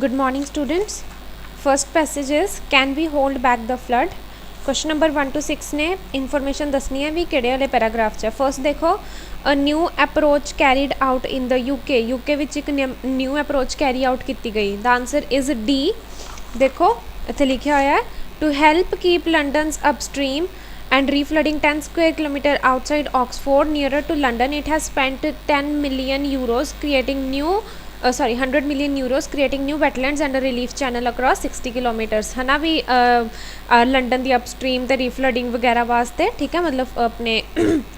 Good morning, students. First passage is can we hold back the flood? Question number 1 to 6 ने information दसनी है भी किहड़े वाले paragraph च। First देखो a new approach carried out in the UK which एक new approach carry out की गई। The answer is D. देखो इत्थे लिखा होया है to help keep London's upstream and reflooding 10 square kilometer outside Oxford nearer to London it has spent 10 million euros creating new 100 million euros creating new wetlands and a relief channel across 60 kilometers है ना भी London दी upstream ते रीफ्लडिंग वगैरह वास्ते ठीक है मतलब अपने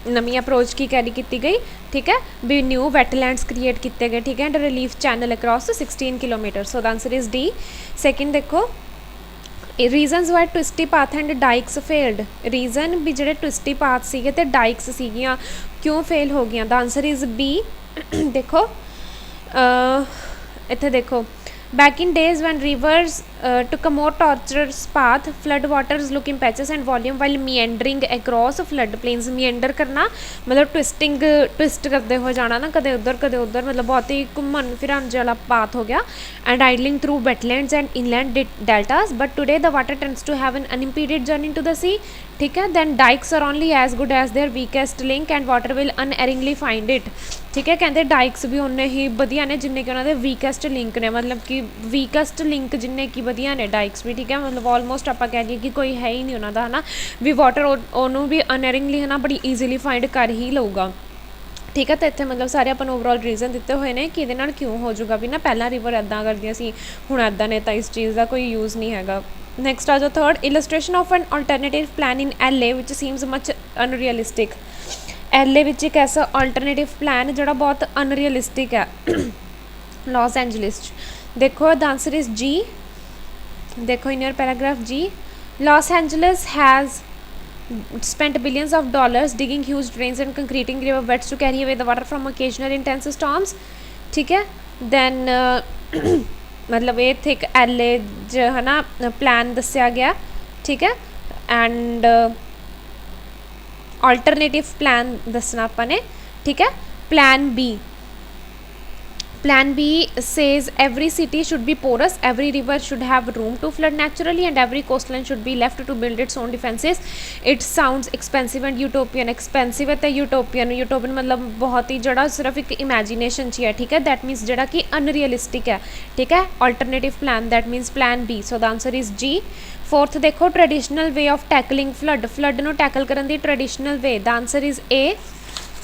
नवी अप्रोच की कैरी की गई ठीक है भी न्यू वैटलैंड्स क्रिएट किए गए ठीक है and relief channel across 16 kilometre. So the answer is D. Second देखो reasons why twisty path and dikes failed. Reason भी जो ट्विस्टी पाथ सीगे ते डाइक्स सीगियां क्यों फेल हो गई। The answer is B. देखो इत्थे देखो back in days when rivers took a more tortuous path flood waters look in patches and volume while meandering across flood plains. Meander करना मतलब ट्विस्ट करते हो जाना ना कदे उधर मतलब बहुत ही घूमन फिरन वाला पाथ हो गया and idling through wetlands and inland deltas but today the water tends to have an unimpeded journey to the sea ठीक है। Then dikes are only as good as their weakest link and water will unerringly find it ठीक है। कहते dykes भी उन्ने ही वधिया ने जिन्ने कि उन्होंने वीकेस्ट लिंक ने मतलब कि वीकेस्ट लिंक जिन्ने कि वधिया ने डाइक्स भी ठीक है मतलब ऑलमोस्ट आप कह दीए कि कोई है ही नहीं उन्होंने है ना भी वाटर उन्होंने भी अनएरिंगली है ना बड़ी ईजीली फाइंड कर ही लऊगा ठीक है। तो इतने मतलब सारे अपन ओवरऑल रीजन दिते हुए हैं कि ये क्यों हो जाऊगा भी ना पहला रिवर इदा करदियां सी हुण इदा ने तो इस चीज़ का कोई यूज़ नहीं हैगा। नैक्सट आ जाओ third illustration of an alternative plan in LA which seems much unrealistic. LA which एक ऐसा अल्टरनेटिव प्लान जोड़ा बहुत अनरियलिस्टिक है लॉस एंजलिस। देखो द आंसर इज जी। देखो in your paragraph G Los Angeles has spent billions of dollars digging huge drains and concreting river beds to carry away the water from occasional intense storms ठीक है। Then मतलब ये थे LA ज है ना plan दसिया गया ठीक है एंड अल्टरनेटिव प्लान दसना अपने ठीक है। Plan B says every city should be porous, every river should have room to flood naturally and every coastline should be left to build its own defenses. It sounds expensive and utopian. expensive है तो utopian मतलब बहुत ही जड़ा सिर्फ एक imagination ची है ठीक है। दैट मीन्स जड़ा कि अनरियलिस्टिक है ठीक है। Alternative plan that means plan B। So the answer is G. Fourth देखो traditional way of tackling flood नू टैकल करने की traditional way. The answer is A.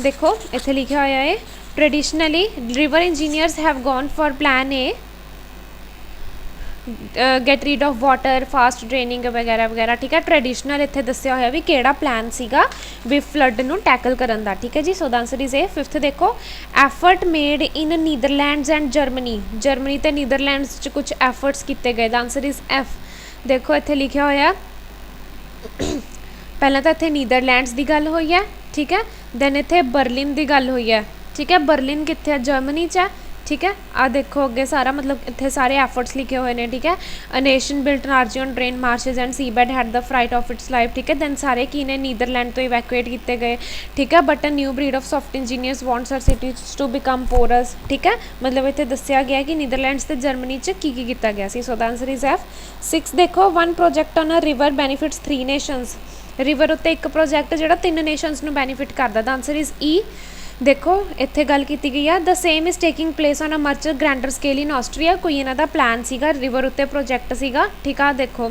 देखो इत्थे लिखा होया है traditionally river engineers have gone for plan A get rid of water fast draining वगैरह वगैरह ठीक है। ट्रेडिशनल इत्थे दस्सिया होया भी केड़ा प्लान सीगा भी फ्लड नू टैकल करन दा ठीक है जी। So the answer is A. Fifth देखो effort made in Netherlands and Germany ते नीदरलैंड्स च कुछ एफर्ट्स किए गए। The answer is F. देखो इत्थे लिखा होया पहला तो इत्थे नीदरलैंड्स की गल हुई है ठीक है। दैन इत्थे बर्लिन की गल हुई है ठीक है। बर्लिन कित्थे जर्मनी च है ठीक है। आ देखो अगे सारा मतलब इतने सारे एफर्ट्स लिखे हुए हैं ठीक है। A nation built energy on drain marshes and sea bed had the fright of its life ठीक है। दैन सारे की ने नीदरलैंड तो इवैक्यूएट किए गए ठीक है। But a new breed of soft engineers wants our cities to become porous ठीक है। मतलब इतने दसिया गया कि नीदरलैंड्स ते जर्मनी च की किया गया सी। So the answer is F. 6 देखो one project on a river benefits 3 nations. River उत्ते एक प्रोजेक्ट जो 3 नेशनस नू बेनीफिट करता। The answer is E. देखो इत्थे गल की गई है the same is taking place on a much grander scale in Austria. कोई इन्हां दा प्लान सीगा रिवर उत्ते प्रोजेक्ट सीगा ठीक है। देखो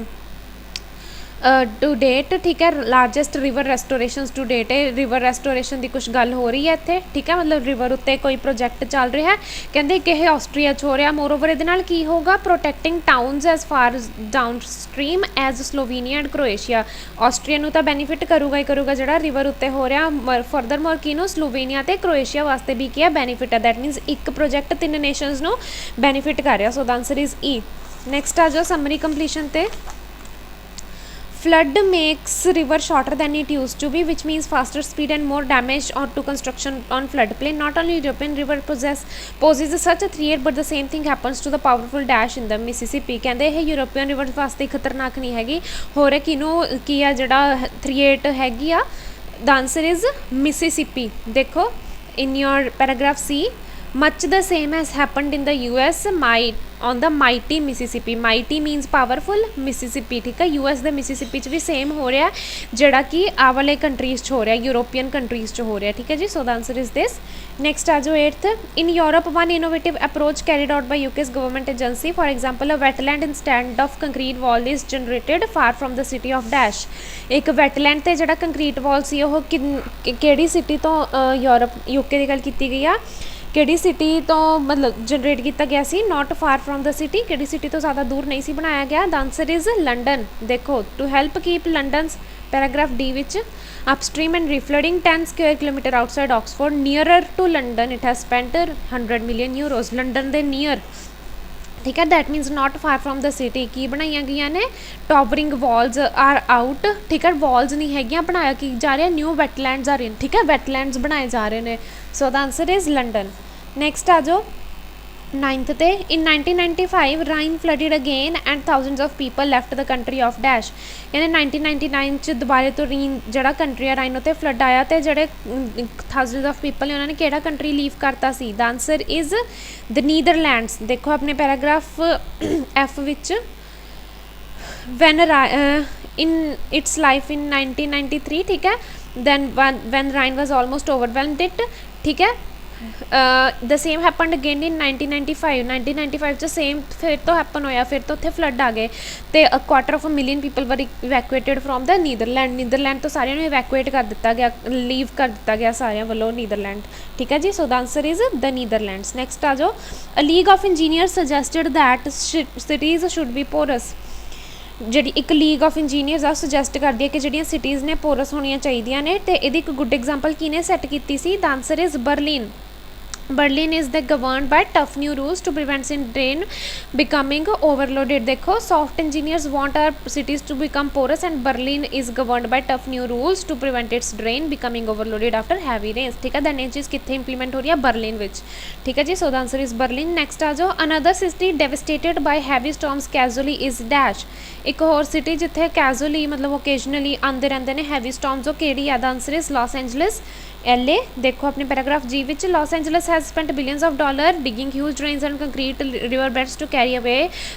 टू डेट ठीक है largest river restoration to date है रिवर रेस्टोरेशन की कुछ गल हो रही है इत्थे ठीक है। मतलब रिवर उत्ते कोई प्रोजेक्ट चल रहा है कहते कि यह ऑस्ट्रिया हो रहा। मोर ओवर ये की होगा protecting towns as far downstream as Slovenia and Croatia. Austria तो बेनीफिट करूगा ही करूगा जो रिवर उत्ते हो रहा। फरदर मोर की स्लोवेनिया तो क्रोएशिया वास्ते भी क्या बेनीफिट है। दैट मीनस एक प्रोजेक्ट 3 नेशनस नू बेनीफिट कर रहा। So the answer is E. Next आ जाओ समरी कंप्लीशन ते flood makes river shorter than it used to be which means faster speed and more damage or to construction on floodplain. Not only European river poses such a threat but the same thing happens to the powerful dash in the Mississippi. कहते हैं European river वास्ते खतरनाक नहीं हैगी हो रहा किनू की आ जड़ा थ्रेट हैगी आ। The answer is Mississippi. देखो in your paragraph C Much the same as happened in the US might on the mighty Mississippi. Mighty means powerful, Mississippi ठीक है, US ਦੇ Mississippi च भी सेम हो रहा है ਜਿਹੜਾ कि ਆ ਵਾਲੇ ਕੰਟਰੀਜ਼ 'ਚ ਹੋ ਰਿਹਾ, यूरोपियन कंट्रीज़ 'ਚ ਹੋ ਰਿਹਾ, ठीक है जी। So the answer is this. Next आ जाओ 8th। In Europe one innovative approach carried out by UK's government agency, for example a wetland instead of concrete wall is generated far from the city of dash. एक wetland ते ਜਿਹੜਾ concrete wall सी ਉਹ ਕਿਹੜੀ city तो Europe UK की गल की गई आ, ਕਿਹੜੀ सिटी तो मतलब जनरेट किया गया सी, not far from the city, किहड़ी सिटी तो ज़्यादा दूर नहीं सी बनाया गया। The answer is London. देखो to help keep London, paragraph D which upstream and reflooding 10 square kilometre outside Oxford nearer to London it has spent 100 million euros. London दे नियर, ठीक है, that means not far from the city. की बनाई गई ने towering walls are out, ठीक है, walls नहीं है, बनाया कि जा रहा, न्यू वैटलैंड्स आ रहे हैं, ठीक है, वैटलैंड्स बनाए जा रहे हैं। So the answer is London. Next आ जाओ 9th ते। In 1995 Rhine flooded again and thousands of people left the country of dash. यानी 1999 च दोबारे तो रीन जड़ा कंट्री है राइन उत्ते फ्लड आया, तो जड़े थाउजेंड्स ऑफ पीपल ने उन्होंने केड़ा कंट्री लीव करता सी। The answer is the Netherlands. देखो अपने paragraph F which when in its life in 1993, ठीक है, then when Rhine was almost overwhelmed it, ठीक है। The same happened again in 1995 च सेम फिर तो हैपन होया, फिर तो उत्थे फ्लड आ गए, तो 250,000 people were evacuated from the Netherland. Netherland तो सारिਆਂ ਨੂੰ इवैकुएट कर दिता गया, लीव कर दिता गया सारिਆਂ ਵੱਲੋਂ नीदरलैंड, ठीक है जी। So the answer is the Netherlands. Next आ जाओ। A league of engineers suggested that cities should be porous. ਜਿਹੜੀ ਇੱਕ ਲੀਗ ਆਫ ਇੰਜੀਨੀਅਰਸ ਆ ਸੁਜੈਸਟ ਕਰਦੀ ਹੈ ਕਿ ਜਿਹੜੀਆਂ ਸਿਟੀਜ਼ ਨੇ ਪੋਰਸ ਹੋਣੀਆਂ ਚਾਹੀਦੀਆਂ ਨੇ, ਤੇ ਇਹਦੀ ਇੱਕ ਗੁੱਡ ਐਗਜ਼ਾਮਪਲ ਕਿਹਨੇ ਸੈੱਟ ਕੀਤੀ ਸੀ। The answer is Berlin. Berlin is the governed by tough new rules to prevent its drain becoming overloaded। देखो soft engineers want our cities to become porous and Berlin is governed by tough new rules to prevent its drain becoming overloaded after heavy rains, ठीक है। Then ये चीज़ कितने implement हो रही है, Berlin which, ठीक है जी। So the answer is Berlin. Next आ जाओ। Another city devastated by heavy storms casually is dash. एक होर सिटी जिथे कैजुअली मतलब ओकेजनली आते रहते हैं हैवी स्टॉर्म्स, वो केड़ी है। The answer is Los Angeles LA। देखो अपने paragraph G which Los Angeles has spent billions of dollar digging huge drains and concrete river beds to carry away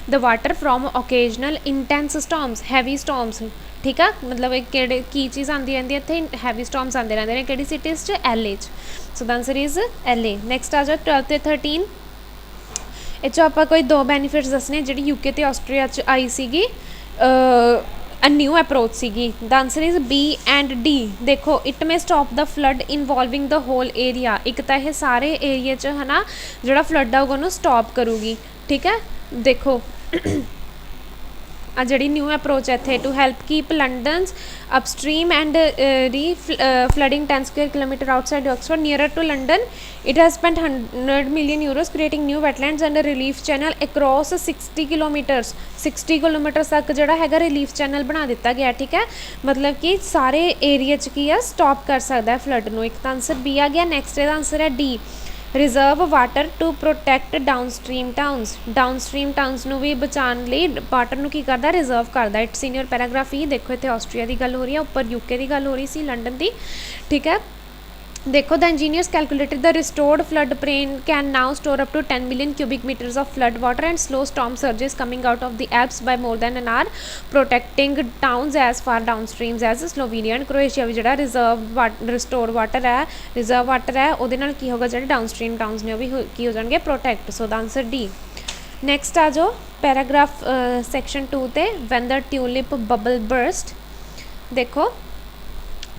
the water from occasional intense storms, heavy storms, ठीक है। मतलब एक केड़े की चीज़ आती रहती है इतने हैवी स्टॉर्म्स आते रहते हैं किहड़ी सिटीज़ च, LA च। So the answer is LA। Next आ जाओ 12th ते 13। ਇਹ 'ਚੋਂ ਆਪਾਂ कोई 2 बेनीफिट्स दसने ਜਿਹੜੀ UK ਤੇ ਆਸਟ੍ਰੇਲੀਆ 'ਚ आई ਸੀਗੀ a new approach ਸੀਗੀ। The answer is B and D। देखो it may stop the flood involving the whole area. एक तो यह सारे एरिए च है ना जो फ्लड आऊगा उन्होंने स्टॉप करूगी, ठीक है। देखो आ जी न्यू अप्रोच है इतने to help keep London upstream and reflooding 10 square kilometre outside Oxford nearer to London it has spent 100 million euros creating new wetlands and relief channel across 60 kilometres. 60 kilometre तक जोड़ा है relief channel बना दिता गया, ठीक है। मतलब कि सारे एरिए की है स्टॉप कर सकता है फ्लड में। एक तो आंसर बी आ गया। नैक्सट का आंसर है D reserve water to protect downstream towns. Downstream towns भी बचाने लिए वाटर ਨੂੰ ਕੀ ਕਰਦਾ, रिजर्व करता। इट सीनियर पैराग्राफ ही देखो इतने आस्ट्रेलिया की गल हो रही है, उपर यूके की गल हो रही सी लंडन की, ठीक है। देखो the engineers calculated the restored flood plain can now store up to 10 million cubic metres of flood water and slow storm surges coming out of the Alps by more than an hour protecting towns as far downstreams as Slovenia and Croatia भी जो reserve restore water है, reserve water है, वो की होगा जो down stream towns ने भी की हो जाएंगे protect. So the answer D. Next आ जाओ पैराग्राफ सैक्शन 2 ते when the tulip bubble burst. देखो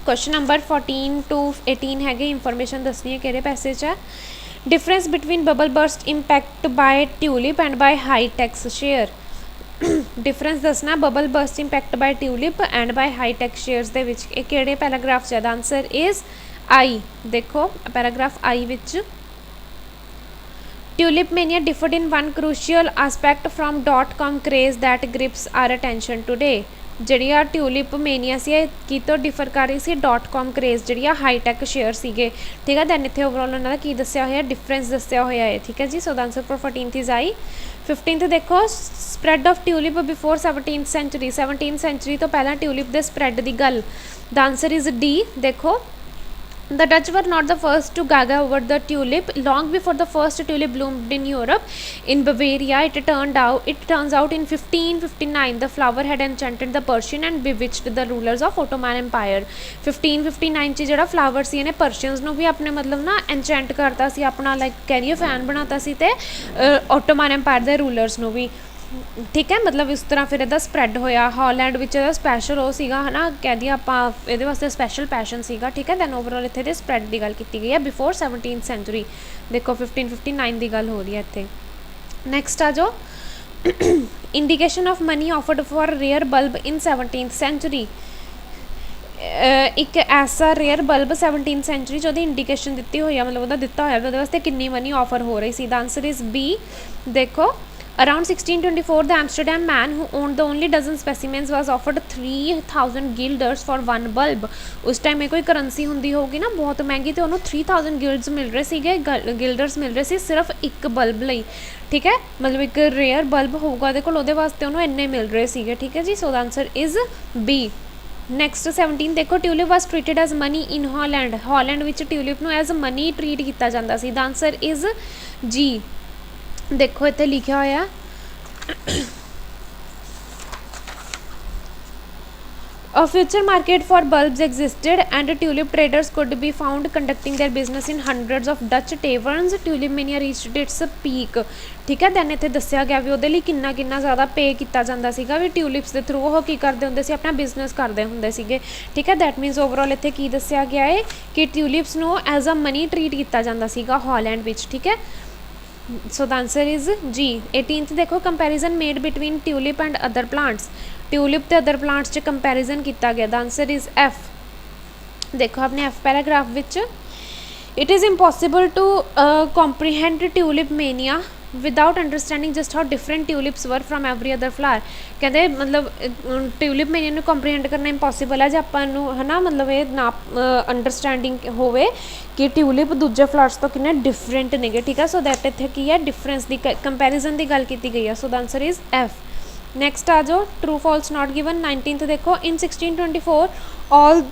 क्वेश्चन नंबर 14 to 18 है इंफॉर्मेशन दसनी है कि पैसेज है। Difference between bubble burst impact by tulip and by high tax share. Difference दसना bubble burst impact by tulip and by high tax shares दे which किहड़े paragraph च। The answer is I. देखो paragraph I which tulip mania differed in one crucial aspect from .com craze that grips our attention today. जी tulip mania से की तो differ कर रही सी .com क्रेज जी हाईटैक शेयर से, ठीक है। दैन इतने ओवरऑल उन्होंने की दसिया हुआ डिफरेंस दसिया हुआ है, ठीक है जी। So the answer for 14th is I. 15th देखो spread of tulip before 17th century. 17th century तो पहला ट्यूलिप के स्प्रैड की गल। The answer is D. देखो The Dutch were not the first to gaga over the tulip. Long before the first tulip bloomed in Europe, in Bavaria, it turns out in 1559 the flower had enchanted the Persian and bewitched the rulers of Ottoman Empire. 1559 ਚ ਜਿਹੜਾ flower ਸੀ ਇਹਨੇ ਪਰਸ਼ੀਅਨਸ ਨੂੰ ਵੀ ਆਪਣੇ ਮਤਲਬ ਨਾ ਐਨਚੈਂਟ ਕਰਤਾ ਸੀ, ਆਪਣਾ like ਕਹਿ ਲਈਏ ਫੈਨ ਬਣਾਤਾ ਸੀ, ਤੇ ਆਟੋਮਨ ਐਮਪਾਇਰ ਦੇ ਰੂਲਰਸ ਨੂੰ ਵੀ। ਠੀਕ ਹੈ, ਮਤਲਬ ਇਸ ਤਰ੍ਹਾਂ ਫਿਰ ਇਹਦਾ ਸਪਰੈਡ ਹੋਇਆ। ਹਾਲੈਂਡ ਵਿੱਚ ਇਹਦਾ ਸਪੈਸ਼ਲ ਉਹ ਸੀਗਾ ਹੈ ਨਾ, ਕਹਿ ਦਈਏ ਆਪਾਂ ਇਹਦੇ ਵਾਸਤੇ ਸਪੈਸ਼ਲ ਪੈਸ਼ਨ ਸੀਗਾ। ਠੀਕ ਹੈ, ਦੈਨ ਓਵਰਆਲ ਇੱਥੇ ਦੇ ਸਪਰੈਡ ਦੀ ਗੱਲ ਕੀਤੀ ਗਈ ਹੈ ਬਿਫੋਰ 17th ਸੈਂਚੁਰੀ। ਦੇਖੋ 1559 ਦੀ ਗੱਲ ਹੋ ਰਹੀ ਹੈ ਇੱਥੇ। ਨੈਕਸਟ ਆ ਜਾਓ, indication of money offered for rare bulb in 17th century. ਇੱਕ ਐਸਾ ਰੇਅਰ ਬਲਬ 17th ਸੈਂਚੁਰੀ 'ਚ ਉਹਦੀ ਇੰਡੀਕੇਸ਼ਨ ਦਿੱਤੀ ਹੋਈ ਆ, ਮਤਲਬ ਉਹਦਾ ਦਿੱਤਾ ਹੋਇਆ ਵੀ ਉਹਦੇ ਵਾਸਤੇ ਕਿੰਨੀ ਮਨੀ ਆਫਰ ਹੋ ਰਹੀ ਸੀ। The answer is B. ਦੇਖੋ around 1624 the Amsterdam man who owned the only dozen specimens was offered 3000 guilders for one bulb। ਉਸ ਟਾਈਮ ਇਹ ਕੋਈ ਕਰੰਸੀ ਹੁੰਦੀ ਹੋਊਗੀ ਨਾ ਬਹੁਤ ਮਹਿੰਗੀ, ਤੇ ਉਹਨੂੰ 3000 ਗਿਲਡਸ ਮਿਲ ਰਹੇ ਸੀਗੇ, ਗਿਲਡਰਸ ਮਿਲ ਰਹੇ ਸੀ ਸਿਰਫ ਇੱਕ ਬਲਬ ਲਈ। ਠੀਕ ਹੈ, ਮਤਲਬ ਇੱਕ ਰੇਅਰ ਬਲਬ ਹੋਊਗਾ ਉਹਦੇ ਕੋਲ, ਉਹਦੇ ਵਾਸਤੇ ਉਹਨੂੰ ਇੰਨੇ ਮਿਲ ਰਹੇ ਸੀਗੇ। ਠੀਕ ਹੈ ਜੀ, so the answer is B. Next 17 ਦੇਖੋ, tulip was treated as money in Holland. Holland ਵਿੱਚ ਟਿਊਲਿਪ ਨੂੰ ਐਜ਼ ਮਨੀ ਟਰੀਟ ਕੀਤਾ ਜਾਂਦਾ ਸੀ। ਦਾ ਆਂਸਰ ਇਜ਼ ਜੀ। ਦੇਖੋ ਇੱਥੇ ਲਿਖਿਆ ਹੋਇਆ A future market for bulbs existed and tulip traders could be found conducting their business in hundreds of Dutch taverns. Tulip mania reached its peak। ਠੀਕ ਹੈ, then ਇੱਥੇ ਦੱਸਿਆ ਗਿਆ ਵੀ ਉਹਦੇ ਲਈ ਕਿੰਨਾ ਜ਼ਿਆਦਾ ਪੇ ਕੀਤਾ ਜਾਂਦਾ ਸੀਗਾ, ਵੀ ਟਿਊਲਿਪਸ ਦੇ ਥਰੂ ਉਹ ਕੀ ਕਰਦੇ ਹੁੰਦੇ ਸੀ, ਆਪਣਾ ਬਿਜ਼ਨਸ ਕਰਦੇ ਹੁੰਦੇ ਸੀਗੇ। ਠੀਕ ਹੈ, ਦੈਟ ਮੀਨਸ ਓਵਰਆਲ ਇੱਥੇ ਕੀ ਦੱਸਿਆ ਗਿਆ ਹੈ ਕਿ ਟਿਊਲਿਪਸ ਨੂੰ ਐਜ਼ ਅ ਮਨੀ ਟਰੀਟ ਕੀਤਾ ਜਾਂਦਾ ਸੀਗਾ ਹਾਲੈਂਡ ਵਿੱਚ। ਠੀਕ ਹੈ, so the answer is G। 18th देखो, comparison made between tulip and other plants। tulip ਤੇ other plants ਚ comparison ਕੀਤਾ ਗਿਆ। the answer is F। ਦੇਖੋ ਆਪਣੇ F ਪੈਰਾਗ੍ਰਾਫ ਵਿੱਚ, it is impossible to comprehend tulip mania without understanding just how different tulips were from every other flower। ਕਹਿੰਦੇ ਮਤਲਬ tulip mania ਨੂੰ ਕੰਪਰੀਹੈਂਡ ਕਰਨਾ ਇੰਪੋਸੀਬਲ ਹੈ ਜੇ ਆਪਾਂ ਨੂੰ ਹੈ ਨਾ, ਮਤਲਬ ਇਹ ਨਾ ਅੰਡਰਸਟੈਂਡਿੰਗ ਹੋਵੇ ਕਿ ਟਿਊਲਿਪ ਦੂਜੇ ਫਲਾਵਰਸ ਤੋਂ ਕਿੰਨੇ ਡਿਫਰੈਂਟ ਨੇਗੇ। ਠੀਕ ਹੈ, ਸੋ ਦੈਟ ਇੱਥੇ ਕੀ ਹੈ, ਡਿਫਰੈਂਸ ਦੀ ਕੰਪੈਰੀਜ਼ਨ ਦੀ ਗੱਲ ਕੀਤੀ ਗਈ ਹੈ। ਸੋ the answer is F. Next ਆ ਜਾਓ, ਟਰੂ ਫਾਲਸ ਨਾਟ ਗਿਵਨ। 19th ਦੇਖੋ, ਇਨ 1624 ਆਲ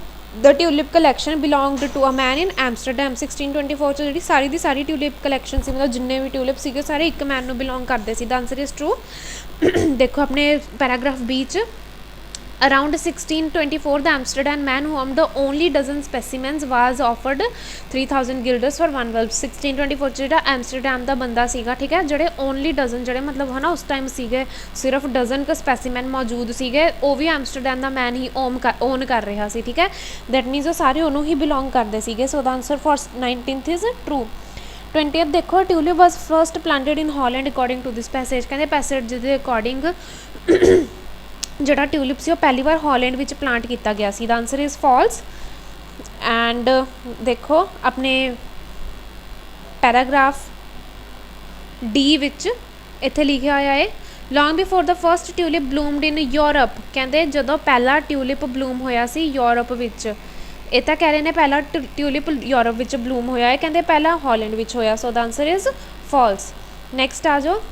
the tulip collection belonged to a man in Amsterdam। 1624 ਚ ਜਿਹੜੀ ਸਾਰੀ ਦੀ ਸਾਰੀ ਟਿਊਲਿਪ ਕਲੈਕਸ਼ਨ ਸੀ, ਮਤਲਬ ਜਿੰਨੇ ਵੀ ਟਿਊਲਿਪ ਸੀਗੇ ਸਾਰੇ ਇੱਕ ਮੈਨ ਨੂੰ ਬਿਲੋਂਗ ਕਰਦੇ ਸੀ। The answer is true. ਦੇਖੋ ਆਪਣੇ ਪੈਰਾਗ੍ਰਾਫ ਬੀ ਚ, around 1624 the Amsterdam man who owned the only dozen specimens was offered 3000 guilders for one bulb। 1624 ਚ ਜਿਹੜਾ ਐਮਸਟਰਡੈਮ ਦਾ ਬੰਦਾ ਸੀਗਾ, ਠੀਕ ਹੈ, ਜਿਹੜੇ ਓਨਲੀ ਡਜ਼ਨ ਜਿਹੜੇ ਮਤਲਬ ਹੈ ਨਾ ਉਸ ਟਾਈਮ ਸੀਗੇ ਸਿਰਫ ਡਜ਼ਨ ਕੁ ਸਪੈਸੀਮੈਨ ਮੌਜੂਦ ਸੀਗੇ, ਉਹ ਵੀ Amsterdam the man he on ਕਰ ਰਿਹਾ ਸੀ। ਠੀਕ ਹੈ, ਦੈਟ ਮੀਨਸ ਉਹ ਸਾਰੇ ਉਹਨੂੰ ਹੀ ਬਿਲੋਂਗ ਕਰਦੇ ਸੀਗੇ। So the answer for 19th is true. 20th ਦੇਖੋ, tulip was first planted in Holland according to this passage. ਕਹਿੰਦੇ ਪੈਸੇਜ ਦੇ ਅਕੋਰਡਿੰਗ ਜਿਹੜਾ ਟਿਊਲਿਪ ਸੀ ਉਹ ਪਹਿਲੀ ਵਾਰ ਹਾਲੈਂਡ ਵਿੱਚ ਪਲਾਂਟ ਕੀਤਾ ਗਿਆ ਸੀ। The answer is false. And ਦੇਖੋ ਆਪਣੇ ਪੈਰਾਗ੍ਰਾਫ ਡੀ ਵਿੱਚ ਇੱਥੇ ਲਿਖਿਆ ਹੋਇਆ ਹੈ, long before the first tulip bloomed in Europe. ਕਹਿੰਦੇ ਜਦੋਂ ਪਹਿਲਾ ਟਿਊਲਿਪ ਬਲੂਮ ਹੋਇਆ ਸੀ ਯੂਰਪ ਵਿੱਚ, ਇਹ ਤਾਂ ਕਹਿ ਰਹੇ ਨੇ ਪਹਿਲਾ ਟਿਊਲਿਪ ਯੂਰਪ ਵਿੱਚ ਬਲੂਮ ਹੋਇਆ ਹੈ, ਕਹਿੰਦੇ ਪਹਿਲਾਂ ਹਾਲੈਂਡ ਵਿੱਚ ਹੋਇਆ। ਸੋ the answer is false. Next ਆ ਜਾਓ,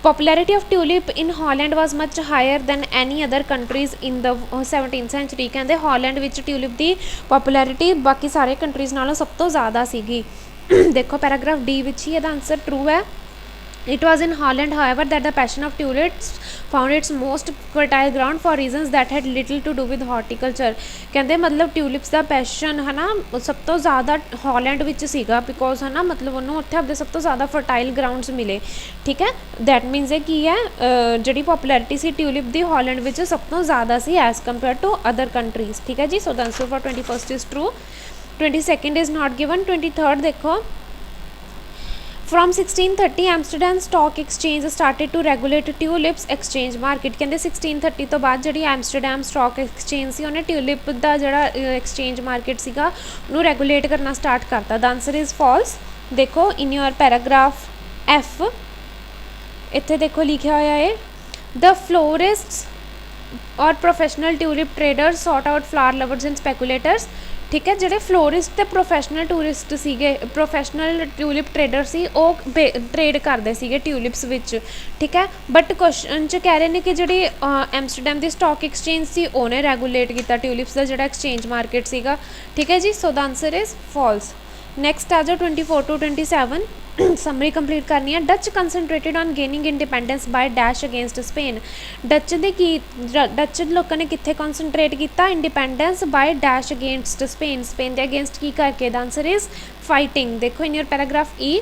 popularity of tulip in Holland was much higher than any other countries in the 17th century। ਕਹਿੰਦੇ ਹਾਲੈਂਡ ਵਿੱਚ ਟਿਊਲਿਪ ਦੀ ਪੋਪੂਲੈਰਿਟੀ ਬਾਕੀ ਸਾਰੇ ਕੰਟਰੀਜ਼ ਨਾਲੋਂ ਸਭ ਤੋਂ ਜ਼ਿਆਦਾ ਸੀਗੀ। ਦੇਖੋ ਪੈਰਾਗ੍ਰਾਫ ਡੀ ਵਿੱਚ ਹੀ ਇਹਦਾ ਆਂਸਰ ਟਰੂ ਹੈ। It was in Holland, however, that the passion of tulips found its most fertile ground for reasons that had little to do with horticulture। ਕਹਿੰਦੇ ਮਤਲਬ ਟਿਊਲਿਪਸ ਦਾ ਪੈਸ਼ਨ ਹੈ ਨਾ ਸਭ ਤੋਂ ਜ਼ਿਆਦਾ ਹਾਲੈਂਡ ਵਿੱਚ ਸੀਗਾ, ਬਿਕੋਜ਼ ਹੈ ਨਾ ਮਤਲਬ ਉਹਨੂੰ ਉੱਥੇ ਆਪਦੇ ਸਭ ਤੋਂ ਜ਼ਿਆਦਾ ਫਰਟਾਈਲ ਗਰਾਊਂਡਸ ਮਿਲੇ। ਠੀਕ ਹੈ, ਦੈਟ ਮੀਨਸ ਇਹ ਕੀ ਹੈ, ਜਿਹੜੀ ਪੋਪੂਲੈਰਿਟੀ ਸੀ ਟਿਊਲਿਪ ਦੀ ਹਾਲੈਂਡ ਵਿੱਚ ਸਭ ਤੋਂ ਜ਼ਿਆਦਾ ਸੀ as compare to other countries. ਠੀਕ ਹੈ ਜੀ, so the answer for 21st is true. 22nd is not given. 23rd ਦੇਖੋ, From 1630 Amsterdam Stock Exchange started to regulate tulips exchange market। ਕਹਿੰਦੇ 1630 ਤੋਂ ਬਾਅਦ ਜਿਹੜੀ ਐਮਸਟਰਡੈਮ ਸਟਾਕ ਐਕਸਚੇਂਜ ਸੀ ਉਹਨੇ ਟਿਊਲਿਪ ਦਾ ਜਿਹੜਾ ਐਕਸਚੇਂਜ ਮਾਰਕੀਟ ਸੀਗਾ ਉਹਨੂੰ ਰੈਗੂਲੇਟ ਕਰਨਾ ਸਟਾਰਟ ਕਰਤਾ। ਦਾ ਆਂਸਰ ਇਜ਼ ਫਾਲਸ। ਦੇਖੋ ਇਨ ਯੂਰ ਪੈਰਾਗ੍ਰਾਫ ਐਫ ਇੱਥੇ ਦੇਖੋ ਲਿਖਿਆ ਹੋਇਆ ਹੈ, the florists or professional tulip traders sought out flower lovers and speculators. ठीक है। ਜਿਹੜੇ ਫਲੋਰਿਸਟ ਤੇ ਪ੍ਰੋਫੈਸ਼ਨਲ ਟੂਰਿਸਟ ਸੀਗੇ, ਪ੍ਰੋਫੈਸ਼ਨਲ ਟਿਊਲਿਪ ਟਰੇਡਰ ਸੀ, ਉਹ ਟਰੇਡ ਕਰਦੇ ਸੀਗੇ ਟਿਊਲਿਪਸ ਵਿੱਚ, ਠੀਕ ਹੈ। ਬਟ ਕੁਐਸਚਨ 'ਚ ਕਹਿ ਰਹੇ ਨੇ ਕਿ ਜਿਹੜੀ ਐਮਸਟਰਡੈਮ ਦੀ ਸਟਾਕ ਐਕਸਚੇਂਜ ਸੀ ਉਹਨੇ ਰੈਗੂਲੇਟ ਕੀਤਾ ਟਿਊਲਿਪਸ ਦਾ ਜਿਹੜਾ ਐਕਸਚੇਂਜ ਮਾਰਕੀਟ ਸੀਗਾ, ਠੀਕ ਹੈ ਜੀ। So the answer is false. Next ਆ ਜਾਓ 24 to 27 ਸਮਰੀ ਕੰਪਲੀਟ ਕਰਨੀ ਹੈ। Dutch concentrated on gaining independence by dash against Spain. Dutch ਲੋਕਾਂ ਨੇ ਕਿੱਥੇ ਕੰਸਨਟਰੇਟ ਕੀਤਾ? Independence by dash against Spain ਦੇ ਅਗੇਂਸਟ ਕੀ ਕਰਕੇ? The answer is fighting. ਦੇਖੋ in your paragraph E,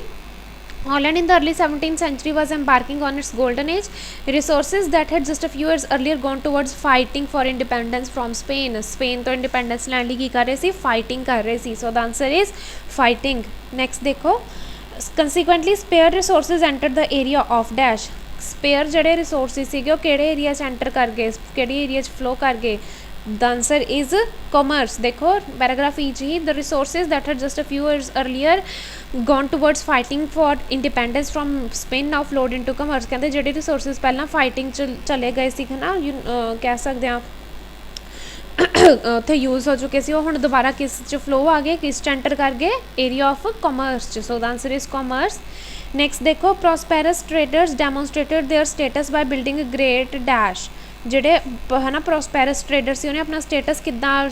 Holland in the early 17th century was embarking on its golden age. Resources that had just a few years earlier gone towards fighting for independence from Spain. Spain तो independence ਲੈਣ ਲਈ ਕੀ ਕਰ ਰਹੇ ਸੀ? Fighting ਕਰ ਰਹੇ ਸੀ। So the answer is fighting. Next ਦੇਖੋ, consequently spare resources entered the area of dash. Spare ਜਿਹੜੇ resources ਸੀਗੇ ਉਹ ਕਿਹੜੇ ਏਰੀਆ 'ਚ ਐਂਟਰ ਕਰ ਗਏ, ਕਿਹੜੀ ਏਰੀਆ 'ਚ ਫਲੋ ਕਰ ਗਏ? The answer is commerce. देखो paragraph E ji, the resources that had just a few years earlier gone towards fighting for independence from Spain now flowed into commerce. कहते ਜਿਹੜੇ resources ਪਹਿਲਾਂ fighting 'ਚ ਚਲੇ ਗਏ ਸੀ ਨਾ, ਕਹਿ ਸਕਦੇ ਹਾਂ ਉੱਥੇ ਯੂਜ਼ ਹੋ ਚੁੱਕੇ ਸੀ, ਉਹ ਹੁਣ ਦੁਬਾਰਾ ਕਿਸ 'ਚ ਫਲੋ ਆ ਗਏ, ਕਿਸ 'ਚ ਐਂਟਰ ਕਰ ਗਏ? ਏਰੀਆ ਆਫ ਕਾਮਰਸ 'ਚ। So the answer is commerce. Next ਦੇਖੋ, prosperous traders demonstrated their status by building a great dash. ਜਿਹੜੇ ਹੈ ਨਾ ਪ੍ਰੋਸਪੈਰਸ ਟ੍ਰੇਡਰ ਸੀ, ਉਹਨੇ ਆਪਣਾ ਸਟੇਟਸ ਕਿੱਦਾਂ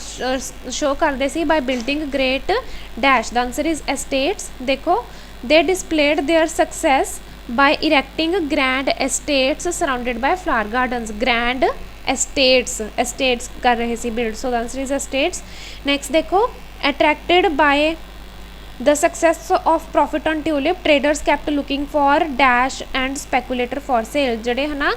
ਸ਼ੋ ਕਰਦੇ ਸੀ? By building great dash. The answer is estates. ਦੇਖੋ, they displayed their success by erecting grand estates surrounded by flower gardens. Grand estates कर रहे सी build. So the answer is estates. Next देखो, attracted by the success of profit on tulip traders kept looking for dash and speculator for sale. ਜਿਹੜੇ ਹੈ ਨਾ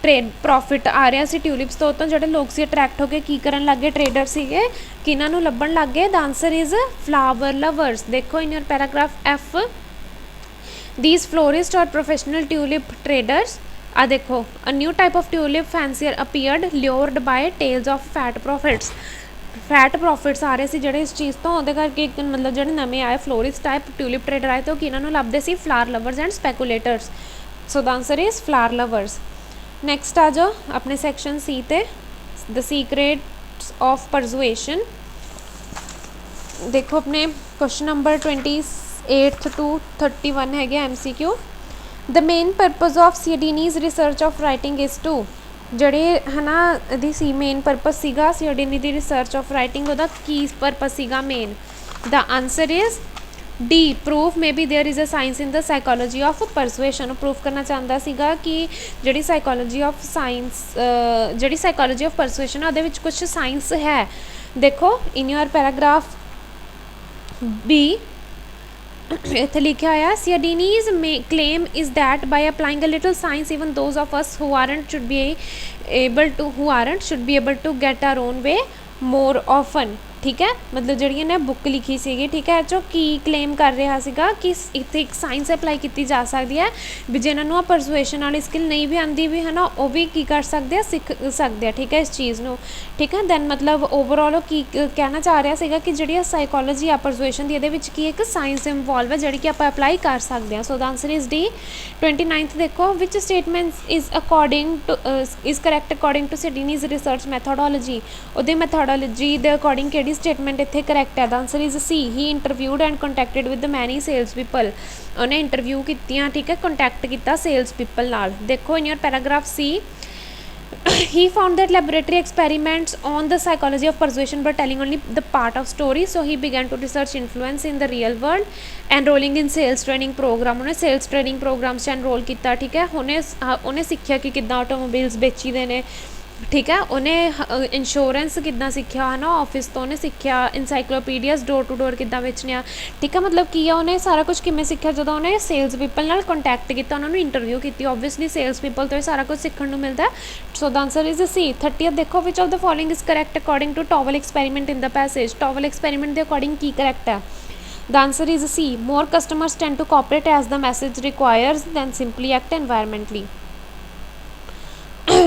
trade profit आ रहा सी tulips तो ਜਿਹੜੇ ਲੋਕ ਸੀ ਅਟਰੈਕਟ ਹੋ ਕੇ ਕੀ ਕਰਨ ਲੱਗ ਗਏ? ਟ੍ਰੇਡਰ ਸੀਗੇ, ਕਿਹਨਾਂ ਨੂੰ ਲੱਭਣ ਲੱਗ ਗਏ? The answer is flower lovers. ਦੇਖੋ in your paragraph F, these florists or professional tulip traders ਆ ਦੇਖੋ, a new type of tulip fancier appeared lured by tales of fat profits. Fat profits ਆ ਰਹੇ ਸੀ ਜਿਹੜੇ ਇਸ ਚੀਜ਼ ਤੋਂ, ਉਹਦੇ ਕਰਕੇ ਮਤਲਬ ਜਿਹੜੇ ਨਵੇਂ ਆਏ ਫਲੋਰਿਸਟ ਟਾਈਪ ਟਿਊਲਿਪ ਟਰੇਡਰ ਆਏ ਤੇ ਉਹ ਕਿਹਨਾਂ ਨੂੰ ਲੱਭਦੇ ਸੀ? Flower lovers and speculators. So the answer is flower lovers. Next ਆ ਜਾਓ ਆਪਣੇ ਸੈਕਸ਼ਨ ਸੀ ਤੇ, ਦ ਸੀਕ੍ਰੇਟਸ ਆਫ ਪਰਸੂਏਸ਼ਨ। ਦੇਖੋ ਆਪਣੇ ਕੁਐਸਚਨ ਨੰਬਰ 28 to 31 ਹੈਗੇ MCQ। The main purpose of Cialdini's research of writing is to, ਜਿਹੜੇ ਹੈ ਨਾ ਇਹਦੀ ਸੀ ਮੇਨ ਪਰਪਸ ਸੀਗਾ ਸੀਓਡੀਨੀ ਦੀ ਰਿਸਰਚ ਆਫ ਰਾਈਟਿੰਗ, ਉਹਦਾ ਕੀ ਪਰਪਸ ਸੀਗਾ main? The answer is D, proof may be there is a science in the psychology of persuasion. Proof ਕਰਨਾ ਚਾਹੁੰਦਾ ਸੀਗਾ ਕਿ ਜਿਹੜੀ ਸਾਈਕੋਲੋਜੀ ਆਫ ਸਾਇੰਸ, ਜਿਹੜੀ ਸਾਈਕੋਲੋਜੀ ਆਫ ਪਰਸੂਏਸ਼ਨ ਆ ਉਹਦੇ ਵਿੱਚ ਕੁਛ ਸਾਇੰਸ ਹੈ। ਦੇਖੋ ਇਨ ਯੂਰ ਪੈਰਾਗ੍ਰਾਫ ਬੀ ਇੱਥੇ ਲਿਖਿਆ ਹੋਇਆ, Cialdini's claim is that by applying a little science even those of us who aren't should be able to get our own way more often। ਠੀਕ ਹੈ, ਮਤਲਬ ਜਿਹੜੀ ਇਹਨੇ ਬੁੱਕ ਲਿਖੀ ਸੀਗੀ, ਠੀਕ ਹੈ, ਚੋ ਕੀ ਕਲੇਮ ਕਰ ਰਿਹਾ ਸੀਗਾ ਕਿ ਇੱਥੇ ਇੱਕ ਸਾਇੰਸ ਅਪਲਾਈ ਕੀਤੀ ਜਾ ਸਕਦੀ ਹੈ ਵੀ ਜਿਹਨਾਂ ਨੂੰ ਆ ਪਰਸੂਏਸ਼ਨ ਵਾਲੀ ਸਕਿੱਲ ਨਹੀਂ ਵੀ ਆਉਂਦੀ ਵੀ ਹੈ ਨਾ, ਉਹ ਵੀ ਕੀ ਕਰ ਸਕਦੇ ਆ? ਸਿੱਖ ਸਕਦੇ ਆ, ਠੀਕ ਹੈ, ਇਸ ਚੀਜ਼ ਨੂੰ, ਠੀਕ ਹੈ। ਦੈਨ ਮਤਲਬ ਓਵਰਆਲ ਉਹ ਕੀ ਕਹਿਣਾ ਚਾਹ ਰਿਹਾ ਸੀਗਾ ਕਿ ਜਿਹੜੀ ਸਾਈਕੋਲੋਜੀ ਆ ਪਰਸੂਏਸ਼ਨ ਦੀ, ਇਹਦੇ ਵਿੱਚ ਕੀ ਇੱਕ ਸਾਇੰਸ ਇਨਵੋਲਵ ਹੈ ਜਿਹੜੀ ਕਿ ਆਪਾਂ ਅਪਲਾਈ ਕਰ ਸਕਦੇ ਹਾਂ। So the answer is D. 29th ਦੇਖੋ, which statement is correct according to Cialdini's research methodology. ਉਹਦੇ ਮੈਥੋਡੋਲੋਜੀ ਦੇ ਅਕੋਰਡਿੰਗ ਕਿਹੜੀ ਸਟੇਟਮੈਂਟ ਇੱਥੇ ਕਰੈਕਟ ਹੈ? The answer is C, he interviewed and contacted with many sales people. ਉਹਨੇ interview ਕੀਤੀਆਂ, ਠੀਕ ਹੈ, ਕੰਟੈਕਟ ਕੀਤਾ ਸੇਲਸ ਪੀਪਲ ਨਾਲ। ਦੇਖੋ in your paragraph C, he found that laboratory experiments on the psychology of persuasion were telling only the part of story, so he began to research influence in the real world, enrolling in sales training program। ਉਹਨੇ sales training programs 'ਚ enroll ਕੀਤਾ, ਠੀਕ ਹੈ। ਉਹਨੇ ਸਿੱਖਿਆ ਕਿ ਕਿੱਦਾਂ automobiles ਵੇਚੀ ਦੇ ਨੇ, ਠੀਕ ਹੈ। ਉਹਨੇ ਇੰਸ਼ੋਰੈਂਸ ਕਿੱਦਾਂ ਸਿੱਖਿਆ ਹੈ ਨਾ ਆਫਿਸ ਤੋਂ, ਉਹਨੇ ਸਿੱਖਿਆ ਇਨਸਾਈਕਲੋਪੀਡੀਆਸ ਡੋਰ ਟੂ ਡੋਰ ਕਿੱਦਾਂ ਵੇਚਣੇ ਆ, ਠੀਕ ਹੈ। ਮਤਲਬ ਕੀ ਆ, ਉਹਨੇ ਸਾਰਾ ਕੁਝ ਕਿਵੇਂ ਸਿੱਖਿਆ? ਜਦੋਂ ਉਹਨੇ ਸੇਲਸ ਪੀਪਲ ਨਾਲ ਕੰਟੈਕਟ ਕੀਤਾ, ਉਹਨਾਂ ਨੂੰ ਇੰਟਰਵਿਊ ਕੀਤੀ, ਓਬਵੀਅਸਲੀ ਸੇਲਸ ਪੀਪਲ ਤੋਂ ਇਹ ਸਾਰਾ ਕੁਝ ਸਿੱਖਣ ਨੂੰ ਮਿਲਦਾ। ਸੋ the answer is C. 30th ਦੇਖੋ, which of the following is correct according to towel experiment in the passage. Towel experiment ਦੇ ਅਕੋਰਡਿੰਗ ਕੀ ਕਰੈਕਟ ਹੈ? The answer is C, more customers tend to cooperate as the message requires than simply act environmentally.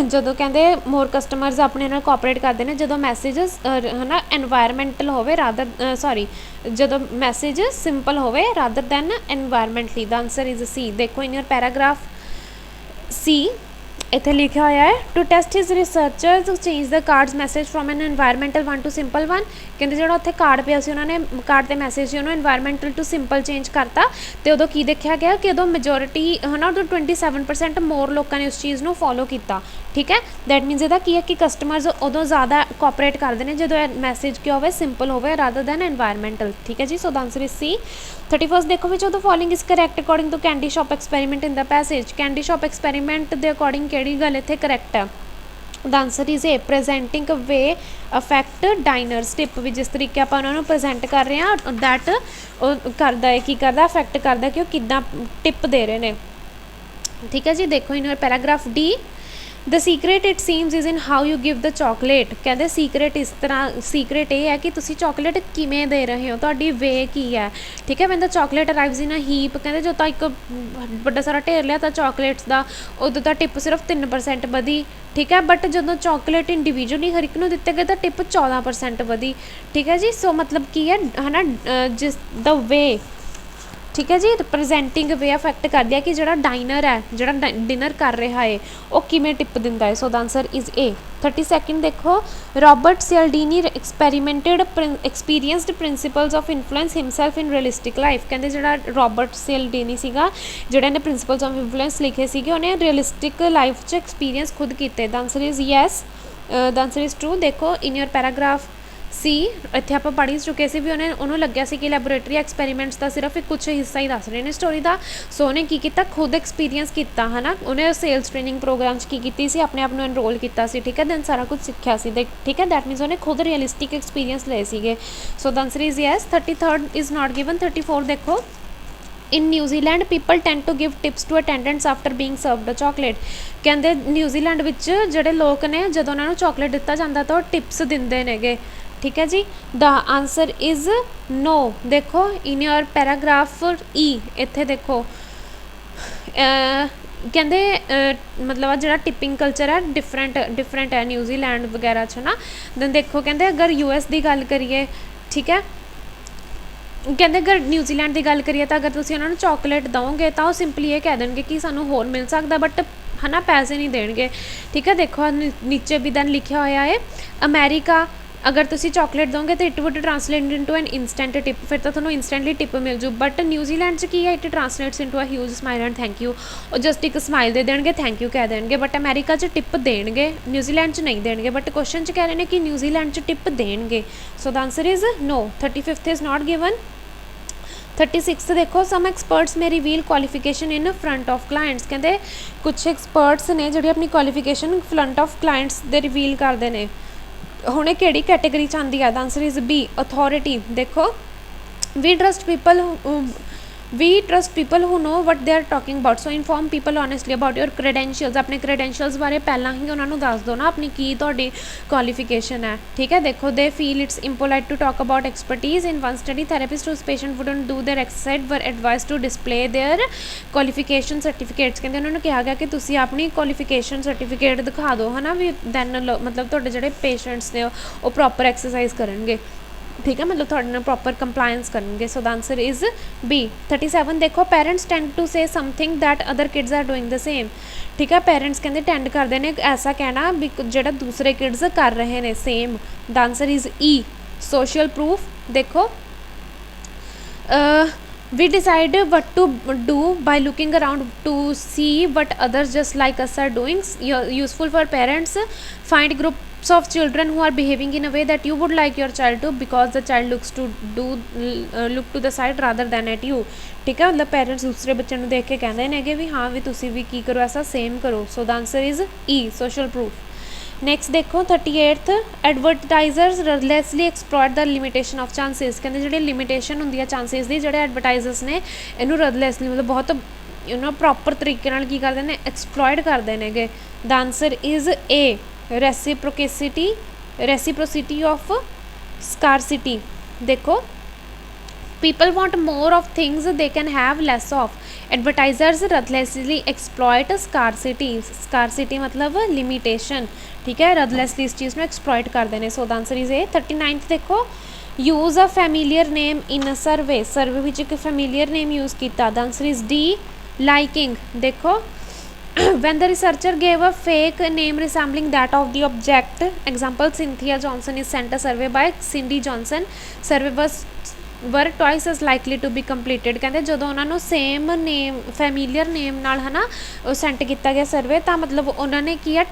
ਜਦੋਂ ਕਹਿੰਦੇ ਮੋਰ customers ਆਪਣੇ ਨਾਲ cooperate ਕਰਦੇ ਨੇ ਜਦੋਂ ਮੈਸੇਜਸ ਹੈ ਨਾ ਐਨਵਾਇਰਮੈਂਟਲ ਹੋਵੇ ਰਾਦਰ ਸੌਰੀ ਜਦੋਂ ਮੈਸੇਜ ਸਿੰਪਲ ਹੋਵੇ rather than environmentally. The answer is C. ਦੇਖੋ ਇਨ ਯਰ ਪੈਰਾਗ੍ਰਾਫ ਸੀ, इत्थे लिखा होया है to test his researchers change the card's message from an environmental one to simple one कहते जो उत्थे कार्ड पिया सी उन्होंने कार्ड के मैसेज से उन्होंने एनवायरमेंटल टू सिंपल चेंज करता तो उदों की देखा गया कि उदों मेजोरिटी है ना उदों 27% मोर लोगों ने उस चीज़ को फॉलो किया ठीक है दैट मीनस यदा की है कि कस्टमर्स उदों ज़्यादा कोऑपरेट करते हैं जो मैसेज क्या हो सिंपल हो रादर दैन एनवायरमेंटल ठीक है जी so the answer is C 31 देखो which of the following is correct according to candy shop experiment in the passage candy shop experiment के अकॉर्डिंग केड़ी गल इत्थे करैक्ट है the answer is A presenting way affect diners tip भी जिस तरीके आप उन्होंने प्रेजेंट कर रहे हैं दैट करता है की करता अफैक्ट करता कि किदा टिप दे रहे हैं ठीक है जी देखो in paragraph D the secret it seems is in how you give the chocolate कहते सीक्रेट इस तरह सीक्रेट ये है कि तुसी चॉकलेट किमें दे रहे हो तो वे की है ठीक है when the chocolate arrives in a heap कहते जो तो एक बड़ा सारा ढेर लिया तो चॉकलेट्स का उदों तो टिप सिर्फ 3% वधी ठीक है बट जो चॉकलेट इंडिविजुअली हर एक दिते गए तो टिप 14% वधी ठीक है जी सो मतलब की है ना जिस द वे ठीक है जी रिप्रजेंटिंग वे अफैक्ट कर दिया कि जो डाइनर है जो डिनर कर रहा है वो किमें टिप दिंदा है so the answer is A 32 देखो Robert Cialdini experimented experienced principles of influence himself in realistic life कहते जो रॉबर्ट सियल्डीनी सीगा जिहड़े ने प्रिंसिपल्स ऑफ इन्फ्लुएंस लिखे सीगे उन्हें रियलिस्टिक लाइफ च एक्सपीरियंस खुद किए the answer is yes the answer is true देखो इन योर पैराग्राफ सी इत्थे आप पढ़ चुके सी भी उन्होंने लग्या सी कि लैबोरेटरी एक्सपेरीमेंट्स का सिर्फ एक कुछ हिस्सा ही दस रहे हैं स्टोरी का सो उन्हें की किया खुद एक्सपीरियंस किया है ना उन्हें सेल्स ट्रेनिंग प्रोग्राम की अपने आप को एनरोल किया ठीक है दैन सारा कुछ सीखा सी ठीक है दैट मीनस उन्हें खुद रियलिस्टिक एक्सपीरियंस ले सीगे so the answer is yes 33 is not given 34 देखो in New Zealand people tend to give tips to attendants after being served a chocolate कहते न्यूजीलैंड विच जिहड़े लोग ने जो उन्होंने चॉकलेट दिता जाता तो टिप्स देंदे नेगे ठीक है जी द आंसर इज नो देखो इन योर पैराग्राफ ई इत्थे देखो कहते मतलब जो टिपिंग कल्चर है डिफरेंट है न्यूजीलैंड वगैरह च ना दैन देखो कहते अगर यूएस की गल करिए ठीक है कहते अगर न्यूजीलैंड की गल करिए तो अगर तुम उन्होंने चॉकलेट दोगे तो सिंपली ये कह देंगे कि सानू होर मिल सकता बट है ना पैसे नहीं देंगे ठीक है देखो नीचे भी दैन लिखा होया है अमेरिका अगर तुम चॉकलेट दोगे तो it would translate into an instant tip फिर तो थोड़ा इंस्टेंटली टिप मिल जू बट न्यूजीलैंड च की है it translates into a huge smile and thank you और जस्ट एक स्माइल दे देंगे थैंक यू कह देंगे बट अमेरिका च टिप देंगे न्यूजीलैंड च नहीं देंगे बट क्वेश्चन च कह रहे हैं कि न्यूजीलैंड च टिप देंगे so the answer is no 35 is not given 36 देखो सम एक्सपर्ट्स में reveal qualification in front of clients कहते कुछ एक्सपर्ट्स ने जी अपनी क्वालिफिकेशन फ्रंट ऑफ क्लाइंट्स दे रिवील करते हैं हुणे किहड़ी कैटेगरी च आंदी है the answer is B authority देखो we trust people who know what they are talking about so inform people honestly about your credentials अपने क्रेडेंशियल्स बारे पहला ही उन्होंने दस दो ना अपनी की तुहाडी क्वालिफिकेशन है ठीक है देखो they feel it's impolite to talk about expertise in one study therapist whose patient wouldn't do their exercise were advice to display their qualification certificates कहते उन्होंने कहा गया कि तुसी अपनी क्वालिफिकेशन सर्टिफिकेट दिखा दो है ना भी दैन मतलब तुहाडे जिहड़े पेशेंट्स ने वो प्रॉपर एक्सरसाइज करनगे ठीक है मतलब थोड़े प्रॉपर कंप्लायंस करेंगे so the answer is B 37 देखो parents tend to say something that other kids are doing the same ठीक है पेरेंट्स कहते टेंड करते हैं ऐसा कहना भी जो दूसरे किड्स कर रहे हैं same the answer is E social proof देखो we decide what to do by looking around to see what others just like us are doing useful for parents find groups of children who are behaving in a way that you would like your child to because the child looks to do look to the side rather than at you ठीक है मतलब parents दूसरे बच्चे को देख के कहते हैं भी हाँ भी तुसी भी की करो ऐसा सेम करो so the answer is E social proof next देखो 38 advertisers relentlessly exploit the limitation of chances कहते जो लिमिटेशन होंगी है चांसेस की जो एडवरटाइजर्स ने इनू रैडलेसली मतलब बहुत प्रॉपर तरीके की करते हैं एक्सप्लॉयट करते हैं the answer is A reciprocity of scarcity देखो people want more of things they can have less of advertisers ruthlessly exploit scarcity मतलब limitation ठीक है ruthlessly इस चीज़ में exploit कर देने so the answer is A 39th देखो use a familiar name in a survey विच एक familiar name use किया the answer is D liking देखो when the researcher gave a fake name resembling that of the object, example Cynthia Johnson is sent a survey by Cindy Johnson, survey was were twice as likely to be completed। ਕਹਿੰਦੇ ਜਦੋਂ ਉਹਨਾਂ ਨੂੰ same ਨੇਮ familiar ਨੇਮ ਨਾਲ ਹੈ ਨਾ ਉਹ Saint ਕੀਤਾ ਗਿਆ ਸਰਵੇ ਤਾਂ ਮਤਲਬ ਉਹਨਾਂ ਨੇ ਕੀ ਹੈ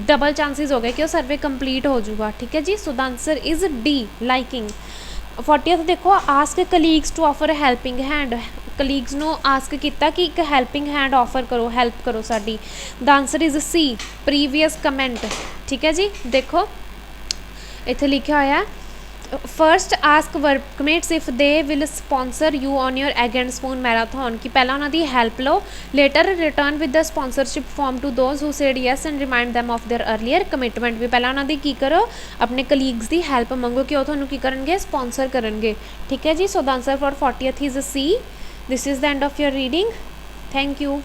ਡਬਲ ਚਾਂਸਿਸ ਹੋ ਗਏ ਕਿ ਉਹ ਸਰਵੇ ਕੰਪਲੀਟ ਹੋ ਜਾਊਗਾ। ਠੀਕ ਹੈ ਜੀ, so the answer is D liking. 40th ਦੇਖੋ, ask colleagues to offer helping hand, colleagues ਨੂੰ ਆਸਕ ਕੀਤਾ ਕਿ ਇੱਕ ਹੈਲਪਿੰਗ ਹੈਂਡ ਆਫਰ ਕਰੋ, ਹੈਲਪ ਕਰੋ ਸਾਡੀ। The answer is C previous comment. ਠੀਕ ਹੈ ਜੀ, ਦੇਖੋ ਇੱਥੇ ਲਿਖਿਆ ਹੋਇਆ first ask workmates if they will sponsor you on your egg and spoon marathon कि पहला उन्होंने हेल्प लो, later return with the sponsorship form to those who said yes and remind them of their earlier commitment. भी पहला उन्होंने की करो, अपने कलीग्स की हेल्प मंगो कि वो थानू की करनगे, स्पॉन्सर करनगे। ठीक है जी, so the answer for 40th is C. This is the end of your reading. Thank you.